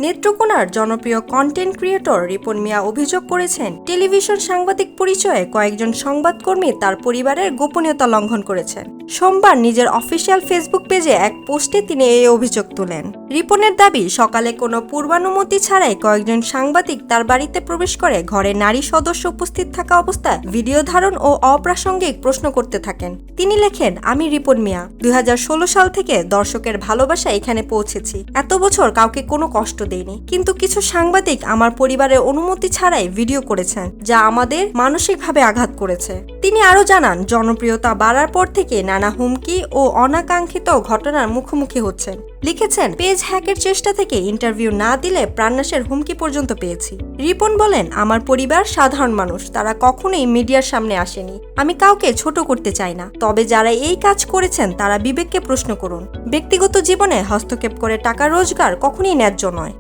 নেত্রকোনার জনপ্রিয় content creator Ripon মিয়া অভিযোগ করেছেন, টেলিভিশন সাংবাদিক পরিচয়ে কয়েকজন সংবাদকর্মী তার পরিবারের গোপনীয়তা লঙ্ঘন করেছেন। সোমবার নিজের অফিসিয়াল ফেসবুক পেজে এক পোস্টে তিনি এই অভিযোগ তোলেন। রিপনের দাবি, সকালে কোনো পূর্বানুমতি ছাড়াই কয়েকজন সাংবাদিক তার বাড়িতে প্রবেশ করে ঘরে নারী সদস্য উপস্থিত থাকা অবস্থায় ভিডিও ধারণ ও অপ্রাসঙ্গিক প্রশ্ন করতে থাকেন। তিনি লেখেন, আমি রিপন মিয়া 2016 সাল থেকে দর্শকের ভালোবাসা এখানে পৌঁছেছি। এত বছর কাউকে কোনো কষ্ট দেয়নি, কিন্তু কিছু সাংবাদিক আমার পরিবারের অনুমতি ছাড়াই ভিডিও করেছেন, যা আমাদের মানসিকভাবে আঘাত করেছে। তিনি আরও জানান, জনপ্রিয়তা বাড়ার পর থেকে নানা হুমকি ও অনাকাঙ্ক্ষিত ঘটনার মুখোমুখি হচ্ছেন। লিখেছেন, পেজ হ্যাকের চেষ্টা থেকে ইন্টারভিউ না দিলে প্রাণনাশের হুমকি পর্যন্ত পেয়েছি। রিপন বলেন, আমার পরিবার সাধারণ মানুষ, তারা কখনোই মিডিয়ার সামনে আসেনি। আমি কাউকে ছোট করতে চাই না, তবে যারা এই কাজ করেছেন তারা বিবেককে প্রশ্ন করুন। ব্যক্তিগত জীবনে হস্তক্ষেপ করে টাকা রোজগার কখনোই ন্যায্য নয়।